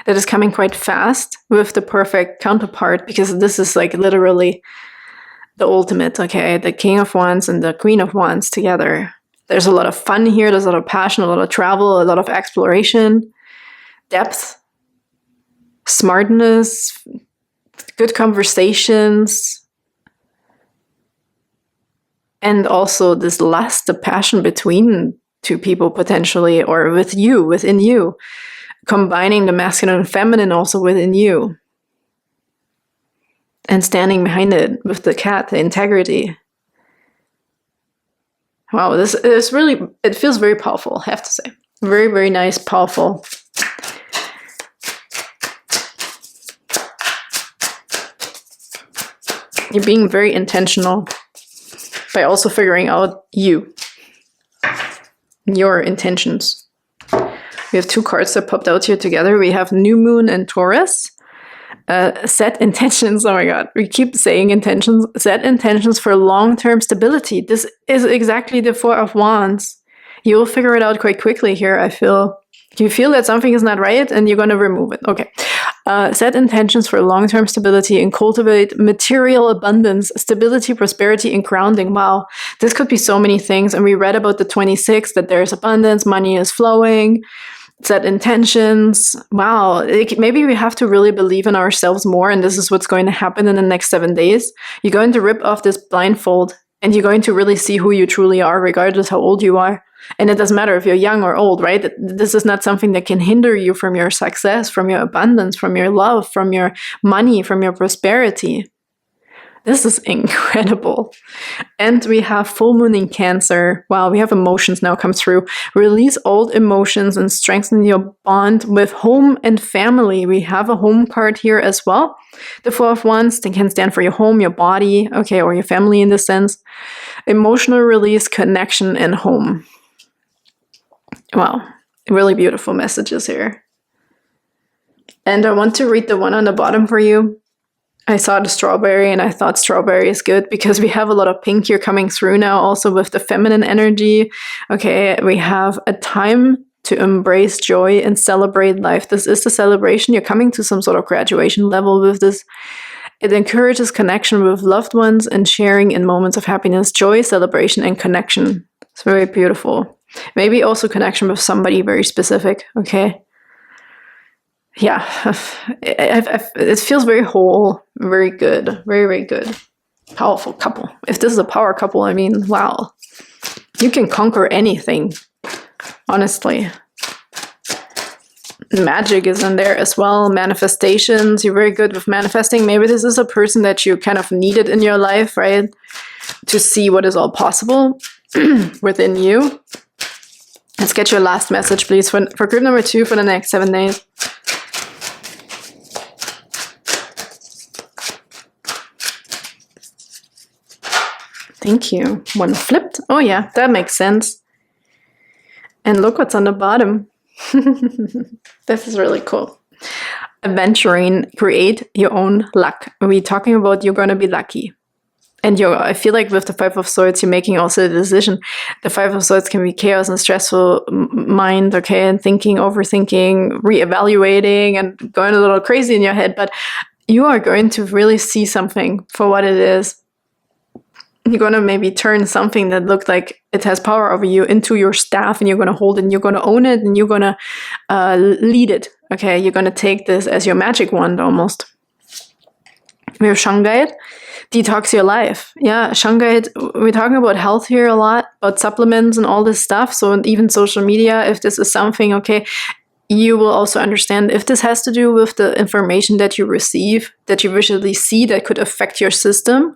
that is coming quite fast with the perfect counterpart, because this is like literally the ultimate, okay? The King of Wands and the Queen of Wands together. There's a lot of fun here. There's a lot of passion, a lot of travel, a lot of exploration, depth, smartness, good conversations, and also this lust, the passion between two people potentially, or with you, within you. combining the masculine and feminine also within you. And standing behind it with the cat, the integrity. Wow, this is really, it feels very powerful, I have to say. Very, very nice, powerful. You're being very intentional by also figuring out you, your intentions. We have 2 cards that popped out here together. We have New Moon and Taurus. Set intentions. Oh my God, we keep saying intentions. Set intentions for long-term stability. This is exactly the 4 of Wands. You'll figure it out quite quickly here, I feel. You feel that something is not right and you're going to remove it. Okay. Set intentions for long-term stability and cultivate material abundance, stability, prosperity, and grounding. Wow. This could be so many things. And we read about the 26th that there's abundance, money is flowing. Set intentions. Wow. Maybe we have to really believe in ourselves more, and this is what's going to happen in the next 7 days. You're going to rip off this blindfold, and you're going to really see who you truly are, regardless how old you are. And it doesn't matter if you're young or old, right? This is not something that can hinder you from your success, from your abundance, from your love, from your money, from your prosperity. This is incredible. And we have full moon in Cancer. Wow, we have emotions now come through. Release old emotions and strengthen your bond with home and family. We have a home card here as well. The 4 of Wands can stand for your home, your body, okay, or your family in this sense. Emotional release, connection, and home. Wow, really beautiful messages here. And I want to read the one on the bottom for you. I saw the strawberry and I thought strawberry is good because we have a lot of pink here coming through now, also with the feminine energy. Okay, we have a time to embrace joy and celebrate life. This is the celebration. You're coming to some sort of graduation level with this. It encourages connection with loved ones and sharing in moments of happiness, joy, celebration, and connection. It's very beautiful. Maybe also connection with somebody very specific, okay? Yeah, it feels very whole, very good, very, very good. Powerful couple. If this is a power couple, I mean, wow. You can conquer anything, honestly. Magic is in there as well. Manifestations, you're very good with manifesting. Maybe this is a person that you kind of needed in your life, right? To see what is all possible within you. Let's get your last message, please, for group number 2 for the next 7 days. Thank you. One flipped. Oh yeah, that makes sense. And look what's on the bottom. This is really cool. Adventuring, create your own luck. We're talking about you're going to be lucky. And I feel like with the 5 of Swords, you're making also the decision. The 5 of Swords can be chaos and stressful mind, okay, and thinking, overthinking, reevaluating, and going a little crazy in your head. But you are going to really see something for what it is. You're going to maybe turn something that looked like it has power over you into your staff, and you're going to hold it, and you're going to own it, and you're going to lead it. Okay, you're going to take this as your magic wand almost. We have Shungite, detox your life. Yeah, Shungite, we're talking about health here a lot, about supplements and all this stuff. So even social media, if this is something, okay, you will also understand if this has to do with the information that you receive, that you visually see that could affect your system,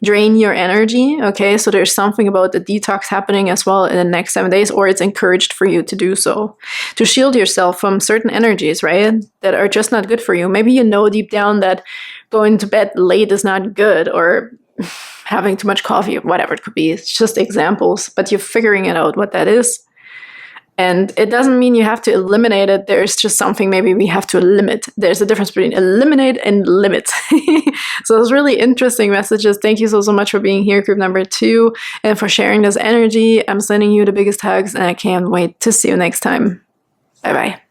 drain your energy, okay? So there's something about the detox happening as well in the next 7 days, or it's encouraged for you to do so. To shield yourself from certain energies, right? That are just not good for you. Maybe you know deep down that going to bed late is not good, or having too much coffee, whatever it could be. It's just examples, but you're figuring it out what that is. And it doesn't mean you have to eliminate it. There's just something maybe we have to limit. There's a difference between eliminate and limit. So those really interesting messages. Thank you so much for being here, group number 2, and for sharing this energy. I'm sending you the biggest hugs, and I can't wait to see you next time. Bye-bye.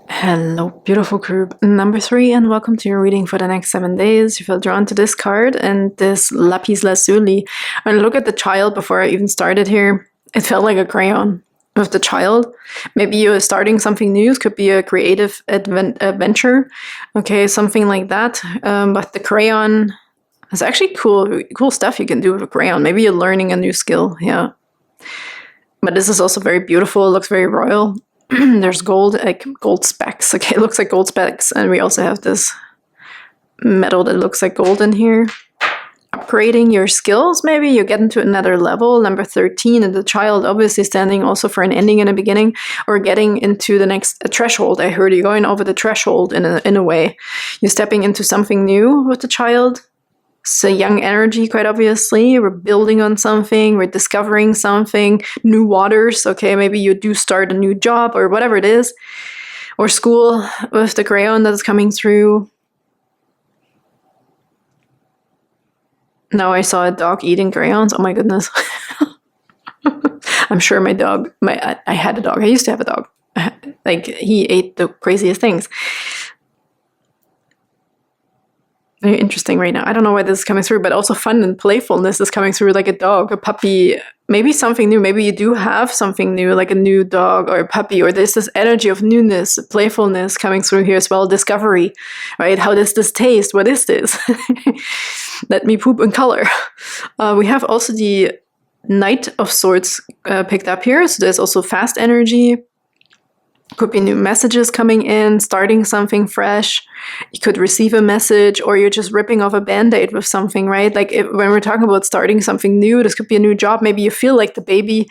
Hello, beautiful group number 3, and welcome to your reading for the next 7 days. You feel drawn to this card and this lapis lazuli. And look at the child before I even started here. It felt like a crayon. With the child, maybe you're starting something new. It could be a creative adventure, okay, something like that. But the crayon is actually cool stuff you can do with a crayon. Maybe you're learning a new skill, yeah. But this is also very beautiful. It looks very royal. There's gold, like gold specks. Okay, it looks like gold specks. And we also have this metal that looks like gold in here. Upgrading your skills, maybe you get into another level. Number 13, and the child obviously standing also for an ending and a beginning, or getting into the next threshold. I heard you going over the threshold in a way. You're stepping into something new with the child. It's a young energy, quite obviously. We're building on something, we're discovering something, new waters. Okay, maybe you do start a new job or whatever it is, or school with the crayon that's coming through. Now I saw a dog eating crayons. Oh my goodness. I'm sure my dog, I had a dog. I used to have a dog. Like, he ate the craziest things. Very interesting right now. I don't know why this is coming through, but also fun and playfulness is coming through, like a dog, a puppy, maybe something new. Maybe you do have something new, like a new dog or a puppy, or there's this energy of newness, playfulness coming through here as well. Discovery, right? How does this taste? What is this? Let me poop in color. We have also the Knight of Swords picked up here. So there's also fast energy. Could be new messages coming in, starting something fresh. You could receive a message, or you're just ripping off a band-aid with something, right? Like when we're talking about starting something new, this could be a new job. Maybe you feel like the baby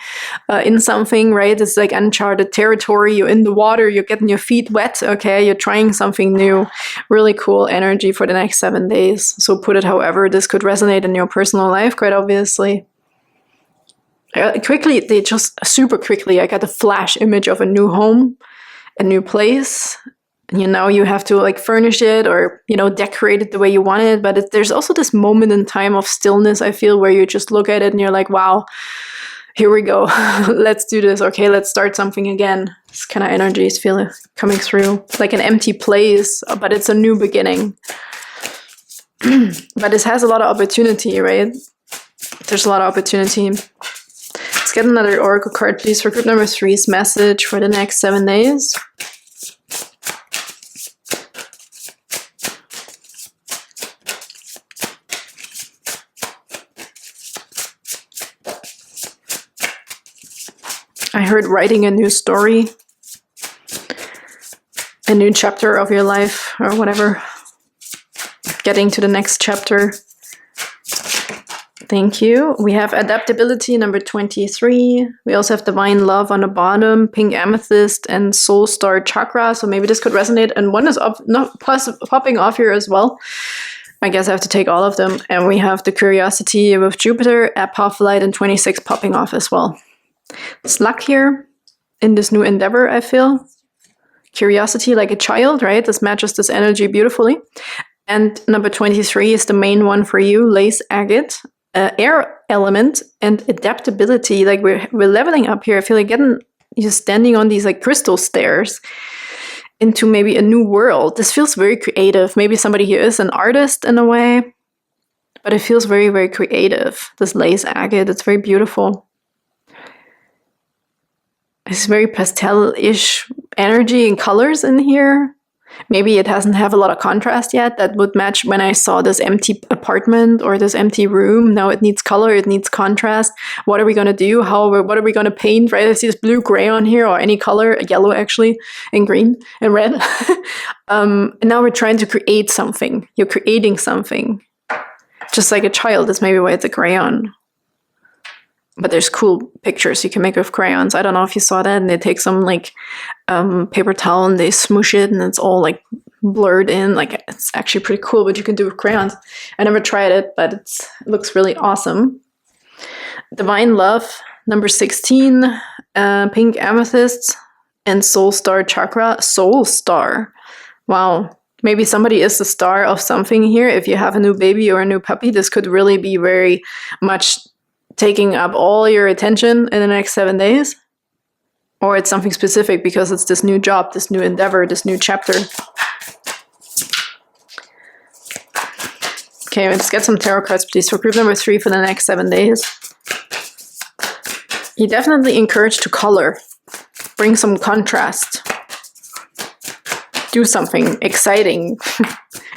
in something, right? It's like uncharted territory. You're in the water, you're getting your feet wet, okay? You're trying something new. Really cool energy for the next 7 days. So put it however this could resonate in your personal life, quite obviously. Super quickly, I got a flash image of a new home, a new place. And, you have to like furnish it or, decorate it the way you want it. But there's also this moment in time of stillness, I feel, where you just look at it and you're like, wow, here we go. Let's do this. Okay, let's start something again. This kind of energy is coming through. Like an empty place, but it's a new beginning. But this has a lot of opportunity, right? There's a lot of opportunity. Let's get another oracle card, please, for group number 3's message for the next 7 days. I heard writing a new story, a new chapter of your life, or whatever. Getting to the next chapter. Thank you. We have adaptability, number 23. We also have divine love on the bottom, pink amethyst, and soul star chakra. So maybe this could resonate. And one is popping off here as well. I guess I have to take all of them. And we have the curiosity with Jupiter, apophyllite, and 26 popping off as well. It's luck here in this new endeavor, I feel. Curiosity like a child, right? This matches this energy beautifully. And number 23 is the main one for you, lace agate. Air element and adaptability. Like we're leveling up here. I feel like you're standing on these like crystal stairs into maybe a new world. This feels very creative. Maybe somebody here is an artist in a way, but it feels very, very creative. This lace agate, it's very beautiful. It's very pastel-ish energy and colors in here. Maybe it doesn't have a lot of contrast yet. That would match when I saw this empty apartment or this empty room. Now it needs color, it needs contrast. What are we going to do? What are we going to paint? Right? I see this blue crayon here, or any color, yellow actually, and green and red. And now we're trying to create something. You're creating something. Just like a child, that's maybe why it's a crayon. But there's cool pictures you can make with crayons. I don't know if you saw that. And they take some like paper towel and they smoosh it and it's all like blurred in. Like it's actually pretty cool what you can do with crayons. I never tried it, but it looks really awesome. Divine Love, number 16, pink amethyst, and soul star chakra. Soul star. Wow. Maybe somebody is the star of something here. If you have a new baby or a new puppy, this could really be very much taking up all your attention in the next 7 days. Or it's something specific because it's this new job, this new endeavor, this new chapter. Okay, let's get some tarot cards, please, for group number 3 for the next 7 days. You're definitely encouraged to color. Bring some contrast. Do something exciting.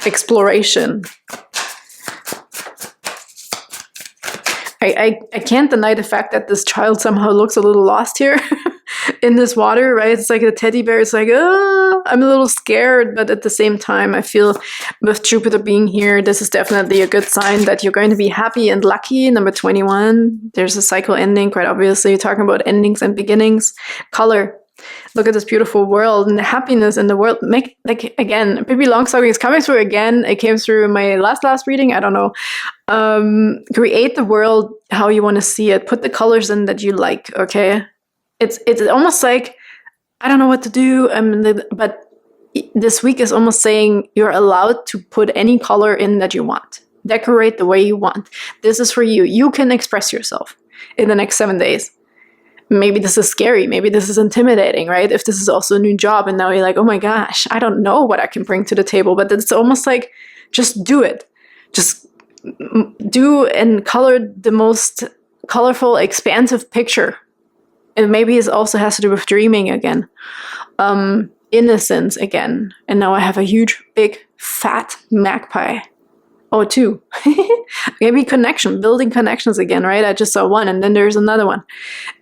Exploration. I can't deny the fact that this child somehow looks a little lost here. in this water, right? It's like a teddy bear. It's like, oh, I'm a little scared, but at the same time, I feel with Jupiter being here, this is definitely a good sign that you're going to be happy and lucky. Number 21, there's a cycle ending, quite obviously. You're talking about endings and beginnings. Color. Look at this beautiful world and the happiness in the world. Make, like, again, Pippi Longstocking is coming through again. It came through in my last reading. I don't know. Create the world how you want to see it. Put the colors in that you like, okay? It's almost like, I don't know what to do, but this week is almost saying you're allowed to put any color in that you want. Decorate the way you want. This is for you. You can express yourself in the next 7 days. Maybe this is scary. Maybe this is intimidating, right? If this is also a new job and now you're like, oh my gosh, I don't know what I can bring to the table. But it's almost like, just do it. Just do and color the most colorful, expansive picture. And maybe it also has to do with dreaming again. Innocence again. And now I have a huge, big, fat magpie. Oh, two. Maybe connection, building connections again, right? I just saw one and then there's another one.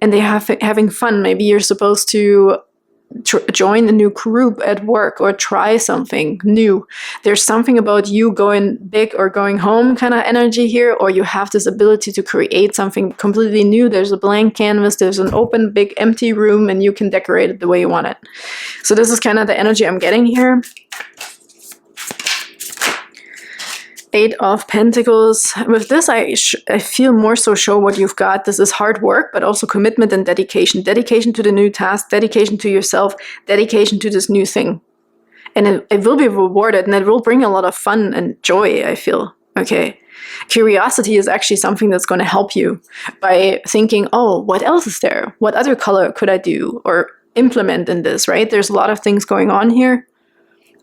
And they have having fun. Maybe you're supposed to join a new group at work or try something new. There's something about you going big or going home kind of energy here, or you have this ability to create something completely new. There's a blank canvas, there's an open, big, empty room, and you can decorate it the way you want it. So this is kind of the energy I'm getting here. 8 of Pentacles. With this, I feel more so show what you've got. This is hard work, but also commitment and dedication. Dedication to the new task, dedication to yourself, dedication to this new thing. And it will be rewarded, and it will bring a lot of fun and joy, I feel. Okay. Curiosity is actually something that's going to help you by thinking, oh, what else is there? What other color could I do or implement in this, right? There's a lot of things going on here.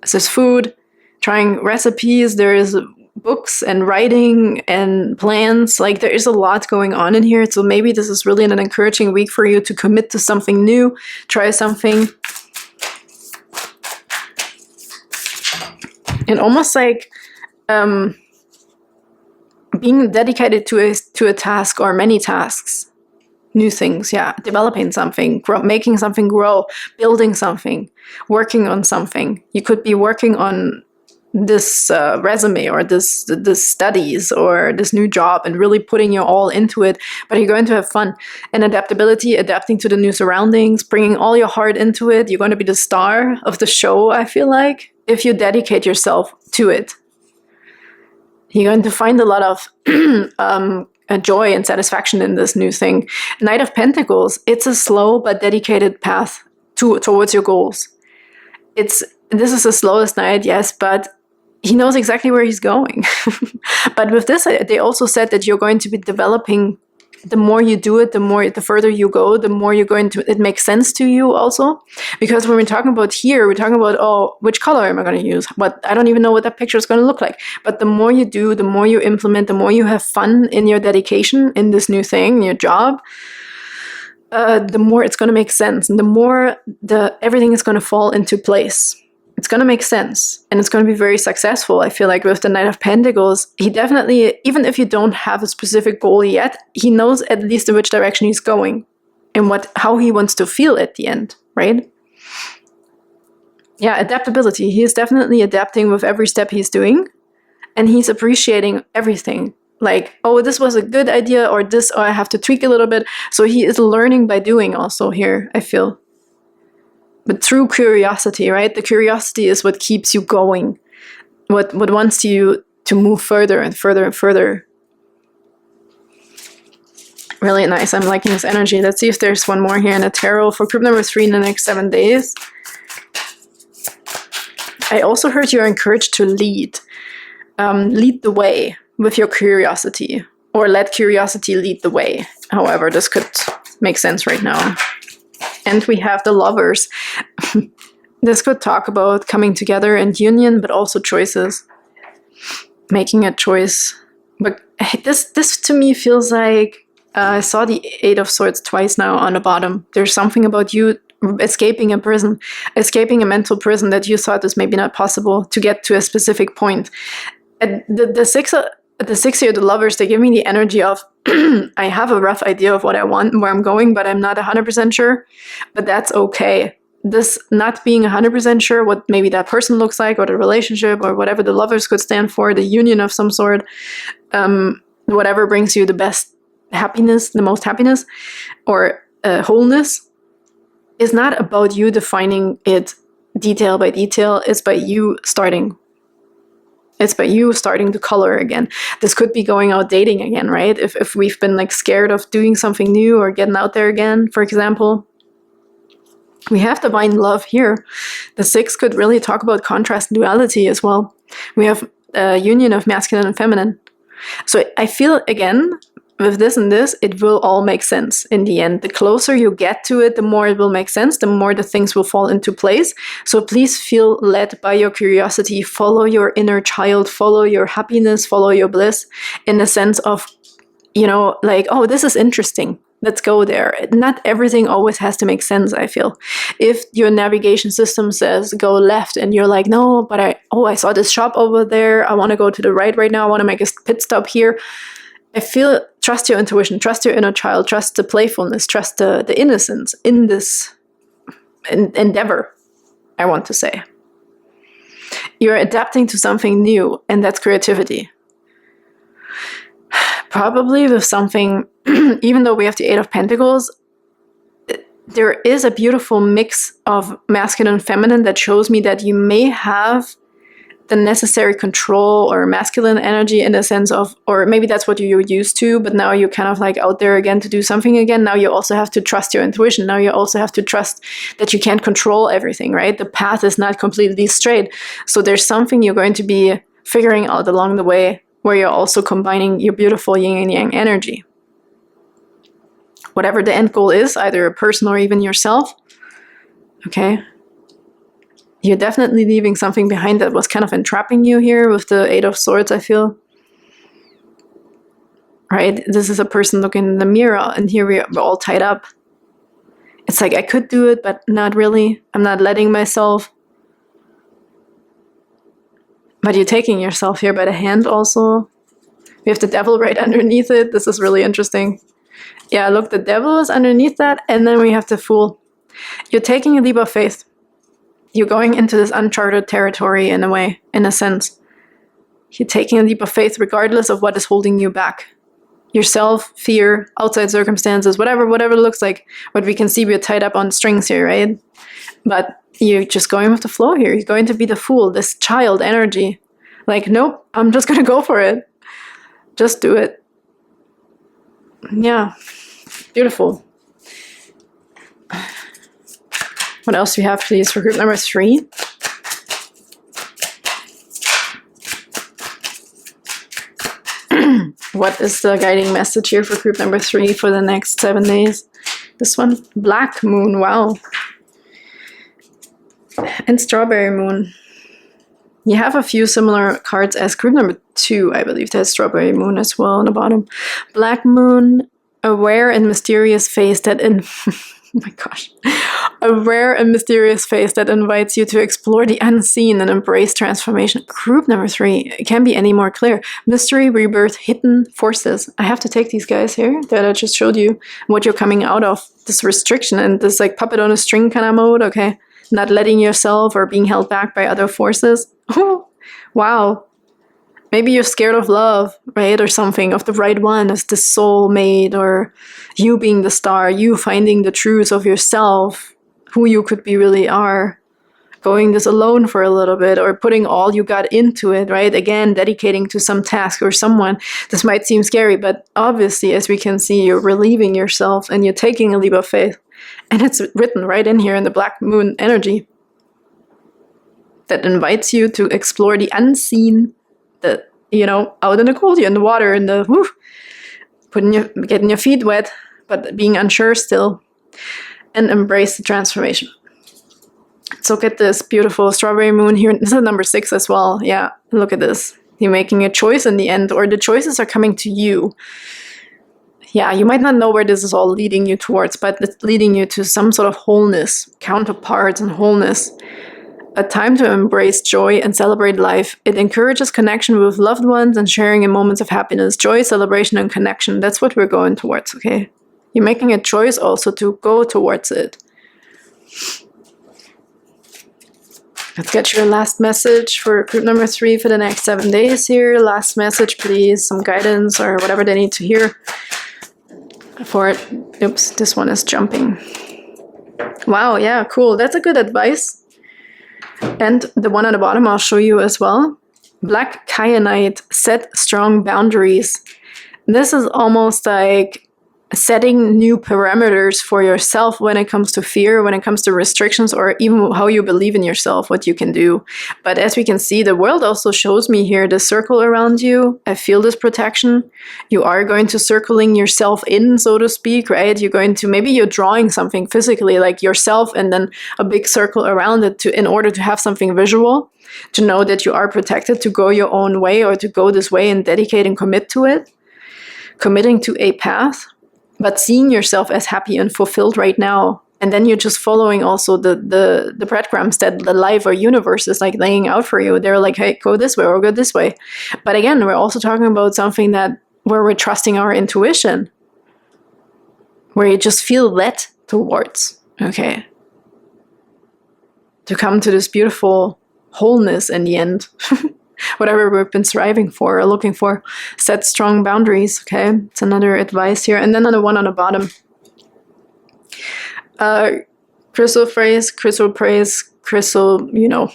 This is food, trying recipes. There is books and writing and plans. Like, there is a lot going on in here. So maybe this is really an encouraging week for you to commit to something new, try something. And almost like being dedicated to a task or many tasks. New things, yeah. Developing something, making something grow, building something, working on something. You could be working on this resume or this studies or this new job and really putting your all into it, but you're going to have fun and adaptability, adapting to the new surroundings, bringing all your heart into it. You're going to be the star of the show, I feel like, if you dedicate yourself to it. You're going to find a lot of joy and satisfaction in this new thing. Knight of Pentacles, it's a slow but dedicated path towards your goals. This is the slowest knight, yes, but he knows exactly where he's going. But with this, they also said that you're going to be developing. The more you do it, the further you go, the more you're going to, it makes sense to you also. Because when we're talking about here, we're talking about, oh, which color am I going to use? I don't even know what that picture is going to look like. But the more you do, the more you implement, the more you have fun in your dedication, in this new thing, your job, the more it's going to make sense. And the more everything is going to fall into place. It's going to make sense and it's going to be very successful. I feel like with the Knight of Pentacles, he definitely, even if you don't have a specific goal yet, he knows at least in which direction he's going and how he wants to feel at the end, right? Yeah, adaptability. He is definitely adapting with every step he's doing, and he's appreciating everything. Like, oh, this was a good idea, or I have to tweak a little bit. So he is learning by doing also here, I feel. But through curiosity, right? The curiosity is what keeps you going. What wants you to move further and further and further. Really nice. I'm liking this energy. Let's see if there's one more here in the tarot for group number 3 in the next 7 days. I also heard you're encouraged to lead. Lead the way with your curiosity. Or let curiosity lead the way. However, this could make sense right now. And we have the Lovers. This could talk about coming together and union, but also choices. Making a choice. But this to me feels like I saw the 8 of Swords twice now on the bottom. There's something about you escaping a prison, escaping a mental prison that you thought was maybe not possible to get to a specific point. And the the 6 here, the lovers, they give me the energy of, I have a rough idea of what I want and where I'm going, but I'm not 100% sure. But that's okay. This not being 100% sure what maybe that person looks like, or the relationship, or whatever the lovers could stand for, the union of some sort, whatever brings you the best happiness, the most happiness, or wholeness, is not about you defining it detail by detail. It's by you starting. It's by you starting to color again. This could be going out dating again, right? If we've been like scared of doing something new or getting out there again, for example. We have divine love here. The 6 could really talk about contrast and duality as well. We have a union of masculine and feminine. So I feel, again, with this and this, it will all make sense in the end. The closer you get to it, the more it will make sense, the more the things will fall into place. So please feel led by your curiosity, follow your inner child, follow your happiness, follow your bliss, in the sense of, you know, like, oh, this is interesting. Let's go there. Not everything always has to make sense, I feel. If your navigation system says go left and you're like, no, but I saw this shop over there. I want to go to the right now. I want to make a pit stop here. I feel, trust your intuition, trust your inner child, trust the playfulness, trust the innocence in this endeavor, I want to say. You're adapting to something new, and that's creativity. Probably with something, even though we have the 8 of Pentacles, there is a beautiful mix of masculine and feminine that shows me that you may have the necessary control or masculine energy, in the sense of, or maybe that's what you're used to, but now you're kind of like out there again to do something again. Now you also have to trust your intuition. Now you also have to trust that you can't control everything, right? The path is not completely straight. So there's something you're going to be figuring out along the way, where you're also combining your beautiful yin and yang energy. Whatever the end goal is, either a person or even yourself, okay? You're definitely leaving something behind that was kind of entrapping you here with the 8 of Swords, I feel. Right? This is a person looking in the mirror, and here we're all tied up. It's like, I could do it, but not really. I'm not letting myself. But you're taking yourself here by the hand also. We have the devil right underneath it. This is really interesting. Yeah, look, the devil is underneath that, and then we have the Fool. You're taking a leap of faith. You're going into this uncharted territory in a way, in a sense. You're taking a leap of faith regardless of what is holding you back. Yourself, fear, outside circumstances, whatever it looks like. But we can see we're tied up on strings here, right? But you're just going with the flow here. You're going to be the Fool, this child energy. Like, nope, I'm just going to go for it. Just do it. Yeah, beautiful. What else do we have, please, for group number 3? What is the guiding message here for group number 3 for the next 7 days? This one, Black Moon, wow. And Strawberry Moon. You have a few similar cards as group number 2, I believe. There's Strawberry Moon as well on the bottom. Black Moon, a rare and mysterious face that oh my gosh. A rare and mysterious face that invites you to explore the unseen and embrace transformation. Group number 3. It can't be any more clear. Mystery, rebirth, hidden forces. I have to take these guys here that I just showed you. What you're coming out of. This restriction and this like puppet on a string kind of mode. Okay. Not letting yourself or being held back by other forces. Oh, wow. Maybe you're scared of love, right? Or something, of the right one as the soulmate, or you being the star, you finding the truth of yourself, who you could be really are, going this alone for a little bit, or putting all you got into it, right? Again, dedicating to some task or someone. This might seem scary, but obviously, as we can see, you're relieving yourself and you're taking a leap of faith. And it's written right in here in the Black Moon energy that invites you to explore the unseen, the, you know, out in the cold, you're in the water, in the woo, getting your feet wet, but being unsure still, and embrace the transformation. So look at this beautiful Strawberry Moon here. This is number 6 as well. Yeah, look at this. You're making a choice in the end, or the choices are coming to you. Yeah, you might not know where this is all leading you towards, but it's leading you to some sort of wholeness, counterparts and wholeness. A time to embrace joy and celebrate life. It encourages connection with loved ones and sharing in moments of happiness. Joy, celebration, and connection. That's what we're going towards, okay? You're making a choice also to go towards it. Let's get your last message for group number 3 for the next 7 days here. Last message, please. Some guidance or whatever they need to hear for it. Oops, this one is jumping. Wow, yeah, cool. That's a good advice. And the one at the bottom I'll show you as well. Black kyanite, set strong boundaries. This is almost like setting new parameters for yourself when it comes to fear, when it comes to restrictions, or even how you believe in yourself, what you can do. But as we can see, the world also shows me here the circle around you. I feel this protection. You are going to circling yourself in, so to speak, right? You're going to, maybe you're drawing something physically like yourself and then a big circle around it in order to have something visual, to know that you are protected, to go your own way or to go this way and dedicate and commit to it, committing to a path. But seeing yourself as happy and fulfilled right now. And then you're just following also the breadcrumbs that the life or universe is like laying out for you. They're like, hey, go this way or go this way. But again, we're also talking about something where we're trusting our intuition. Where you just feel led towards, okay? To come to this beautiful wholeness in the end. Whatever we've been striving for or looking for. Set strong boundaries, okay? It's another advice here. And then on the one on the bottom. Crystal praise, you know.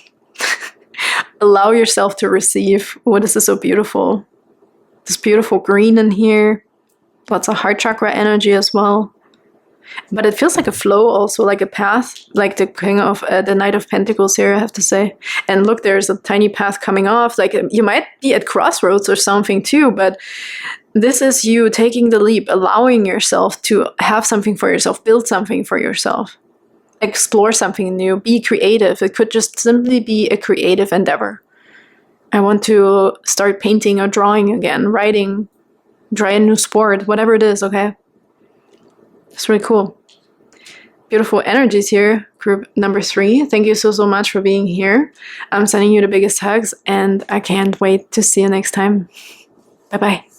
Allow yourself to receive. What is this so beautiful? This beautiful green in here. Lots of heart chakra energy as well. But it feels like a flow also, like a path, like the king of the Knight of Pentacles here, I have to say. And look, there's a tiny path coming off. Like you might be at crossroads or something too, but this is you taking the leap, allowing yourself to have something for yourself, build something for yourself, explore something new, be creative. It could just simply be a creative endeavor. I want to start painting or drawing again, writing, try a new sport, whatever it is, okay? It's really cool. Beautiful energies here, group number 3. Thank you so much for being here. I'm sending you the biggest hugs, and I can't wait to see you next time. Bye-bye.